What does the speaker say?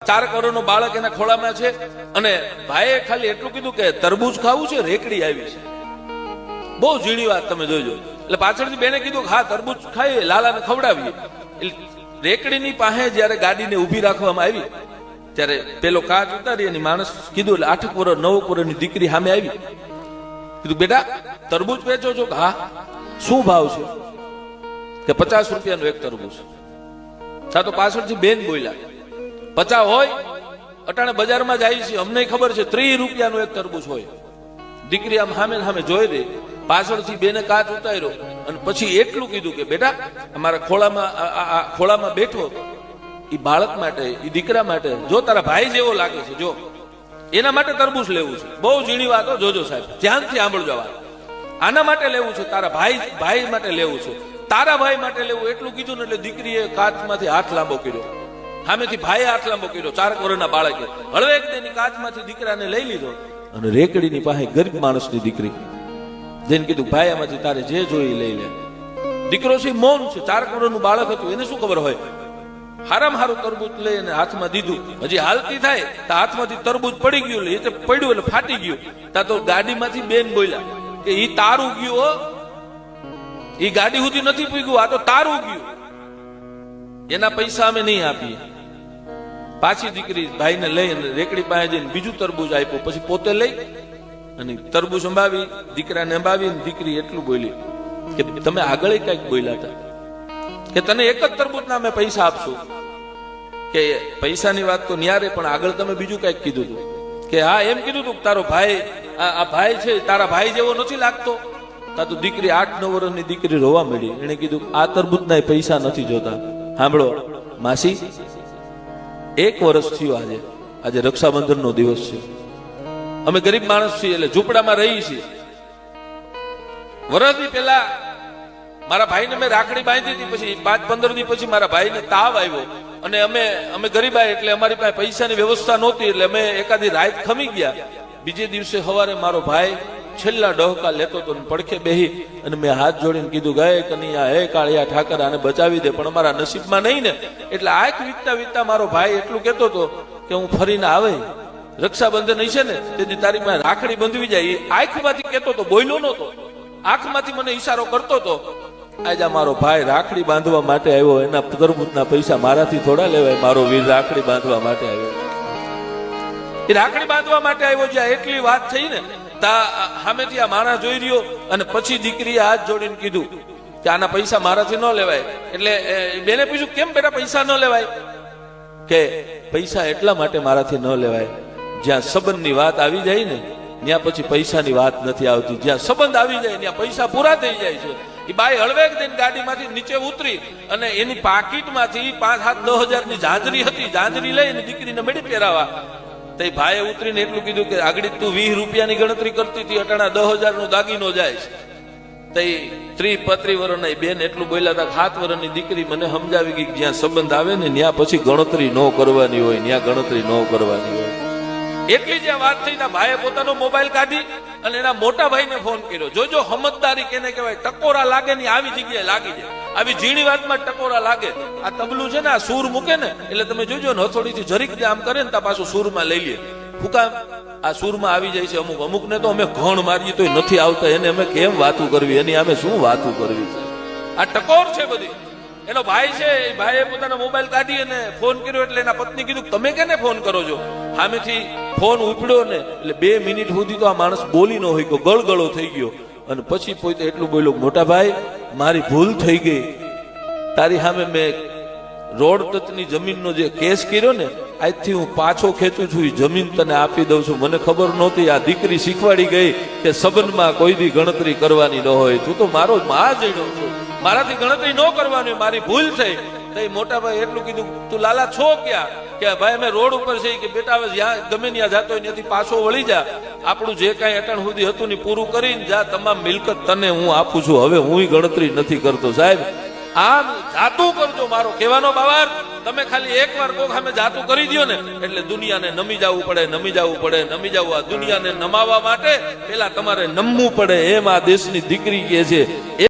4 કરોડનો બાળક એના ખોળામાં છે અને ભાઈએ ખાલી એટલું કીધું કે તરબૂચ ખાવું છે, રેકડી આવી છે. બહુ ઝીણી વાત તમે જોજો. એટલે પાછળથી બેને કીધું હા તરબૂચ ખાઈએ, લાલાને ખવડાવીએ. એટલે રેકડીની પાસે જયારે ગાડીને ઉભી રાખવામાં આવી ત્યારે પેલો કાચ ઉતારી અને માણસ કીધું એટલે 8 વર્ષ 9 વર્ષની દીકરી સામે આવી. કીધું બેટા તરબૂચ વેચો છો? હા. શું ભાવ છે? કે 50 રૂપિયાનું એક તરબૂચ. સા તો પાછળથી બેન બોલ્યા 50 હોય અટાણે બજારમાં જાય છે, અમને ખબર છે 30 રૂપિયાનું એક તરબૂચ હોય. દીકરી આમ સામે સામે જોઈ રહી, પાછળથી બેને કાચ ઉતાર્યો અને પછી એટલું કીધું કે બેટા અમારા ખોળામાં બેઠો એ બાળક માટે, એ દીકરા માટે, જો તારા ભાઈ જેવો લાગે છે, જો એના માટે તરબૂચ લેવું છે. બહુ ઝીણી વાતો જોજો સાહેબ, ધ્યાનથી સાંભળજો. વાત આના માટે લેવું છે, તારા ભાઈ માટે લેવું છે, તારા ભાઈ માટે લેવું. એટલું કીધું ને એટલે દીકરીએ કાચમાંથી હાથ લાંબો કર્યો, સામેથી ભાઈએ હાથ લાંબો કર્યો. 4 વર્ષના બાળકે હળવેક તેની કાચમાંથી દીકરાને લઈ લીધો અને રેકડીની પાસે ગરીબ માણસની દીકરી જેને કીધું ભાઈ આમાંથી તારે જે જોઈ લઈ લે. દીકરો છે મૌન છે, 4 કરોડનું બાળક હતું, એને શું ખબર હોય. હારામ હારું તરબૂચ લઈને હાથમાં દીધું, હજી હાલતી થાય તો હાથમાંથી તરબૂચ પડી ગયું, એ તો પડ્યું એટલે ફાટી ગયું. તા તો ગાડીમાંથી બેન બોલ્યા કે ઈ તારું ગયું હો, ઈ ગાડી સુધી નથી પૂગ્યું, આ તો તારું ગયું, એના પૈસા અમે નહીં આપીએ. પાછી દીકરી ભાઈને લઈ અને રેકડી પાસે જઈને બીજું તરબૂચ આપ્યું, પછી પોતે લઈ અને તરબૂચ અંબાવી, દીકરાને અંબાવી. દીકરી એટલું બોલી કે તમે આગળ કઈક બોલ્યા હતા કે તને એક જ તરબૂચના અમે પૈસા આપશું. કે પૈસાની વાત તો ન્યારે, પણ આગળ તમે બીજું કઈક કીધું હતું કે હા એમ કીધું હતું તારો ભાઈ, આ ભાઈ છે તારા ભાઈ જેવો નથી લાગતો. તા તો દીકરી 8-9 વર્ષની દીકરી રોવા મળી. એને કીધું આ તરબૂચના પૈસા નથી જોતા. સાંભળો માસી, 1 વર્ષ થયું આજે રક્ષાબંધનનો દિવસ છે. અમે ગરીબ માણસ છીએ એટલે ઝૂંપડામાં રહી છીએ. વર્ષથી પહેલા મારા ભાઈને મેં રાખડી બાંધી હતી, પછી 5-15 દી પછી મારા ભાઈને તાવ આવ્યો અને અમે ગરીબાઈ એટલે અમારી પાસે પૈસાની વ્યવસ્થા નહોતી, એટલે અમે એકાદી રાત ખમી ગયા. બીજે દિવસે સવારે મારો ભાઈ છેલ્લા ડહોકા લેતો હતો, પડખે બેહી અને મેં હાથ જોડીને કીધું ગયે કનૈયા હે કાળિયા ઠાકર આને બચાવી દે, પણ અમારા નસીબમાં નહીં ને. એટલે આંખ વીતતા વીતતા મારો ભાઈ એટલું કહેતો હતો કે હું ફરીને આવે, રક્ષાબંધન હશે ને તેથી તારી પાસે રાખડી બંધવી જાય. આંખમાંથી કહેતો હતો, બોલ્યો નહોતો, આંખમાંથી મને ઈશારો કરતો હતો. આજે મારો ભાઈ રાખડી બાંધવા માટે આવ્યો, એના તરબૂચના પૈસા મારાથી થોડા લેવાય. મારો વીર રાખડી બાંધવા માટે આવ્યો, એ રાખડી બાંધવા માટે આવ્યો. જ્યાં એટલી વાત થઈ ને તા સામેથી આ માણસ જોઈ રહ્યો અને પછી દીકરીએ હાથ જોડીને કીધું કે આના પૈસા મારાથી ન લેવાય. એટલે બેને પૂછ્યું કેમ બેટા પૈસા ન લેવાય? કે પૈસા એટલા માટે મારાથી ન લેવાય, જ્યાં સંબંધની વાત આવી જાય ને ત્યાં પછી પૈસાની વાત નથી આવતી. જ્યાં સંબંધ આવી જાય ત્યાં પૈસા પૂરા થઈ જાય છે. એ બાઈ હળવેક દઈને ગાડીમાંથી નીચે ઉતરી અને એની પાકીટમાંથી 5-7-10 હજારની જાંજરી હતી, જાંજરી લઈને દીકરીને મેળી પહેરાવા. તો એ ભાઈએ ઉતરીને એટલું કીધું કે આગળ તું 20 રૂપિયાની ગણતરી કરતી હતી, અટાણા 10,000નો દાગીનો જાય છે. તો એ 30-35 વર્ષના બેન એટલું બોલ્યા હતા. 7 વર્ષની દીકરી મને સમજાવી ગઈ જ્યાં સંબંધ આવે ને ત્યાં પછી ગણતરી ન કરવાની હોય, ત્યાં ગણતરી ન કરવાની હોય. એટલી જ્યાં વાત થઈ ત્યાં ભાઈએ પોતાનો મોબાઈલ કાઢી અને એના મોટા ભાઈને ફોન કર્યો. જોજો સમજદારી કેને કહેવાય, ટકોરા લાગે ને આવી જગ્યાએ લાગી જાય. આવી ઝીણી વાતમાં ટકોરા લાગે. આ તબલું છે ને, આ સૂર મૂકે ને એટલે તમે જોજો ને હથોડીથી જરીક આમ કરે ને તા પાછું સૂરમાં લઈ લે. ફૂકામ આ સૂરમાં આવી જાય છે. અમુક ને તો અમે ઘણ મારીએ તો નથી આવતા, એને અમે કેમ વાતું કરવી, એની અમે શું વાતું કરવી? આ ટકોર છે બધી. એનો ભાઈ છે, એ ભાઈએ પોતાનો મોબાઈલ કાઢી અને ફોન કર્યો. એટલે એના પત્ની કીધું તમે કેને ફોન કરો છો? સામેથી ફોન ઉપડ્યો ને એટલે 2 મિનિટ સુધી તો આ માણસ બોલી ન હોય, ગળગળો થઈ ગયો. અને પછી પોતે એટલું બોલ્યો મોટા ભાઈ મારી ભૂલ થઈ ગઈ, તારી સામે મેં રોડ ટચની જમીનનો જે કેસ કર્યો ને આજથી હું પાછો ખેંચું છું, એ જમીન તને આપી દઉં છું. મને ખબર નહોતી, આ દીકરી શીખવાડી ગઈ કે સંબંધમાં કોઈ દી ગણતરી કરવાની ન હોય. તું તો મારો માં જઈડો છું, મારાથી ગણતરી ન કરવાની, મારી ભૂલ થઈ. તો મોટા ભાઈ એટલું કીધું તું લાલા છો ક્યાં? કે ભાઈ અમે રોડ ઉપર છે. કે બેટા હવે જ્યાં ગમે ત્યાં જાતો હોય ત્યાંથી પાછો વળી જા, આપણું જે કાંઈ અટાણ સુધી હતું ને પૂરું કરીને જા, તમામ મિલકત તને હું આપું છું, હવે હું ગણતરી નથી કરતો. સાહેબ આમ જાતું કરજો, મારો કહેવાનો બાવાર તમે ખાલી એકવાર કોક સામે જાતું કરી દો ને એટલે દુનિયાને નમી જવું પડે, નમી જવું પડે, નમી જવું. આ દુનિયાને નમાવા માટે પેલા તમારે નમવું પડે, એમ આ દેશની દીકરી કહે છે.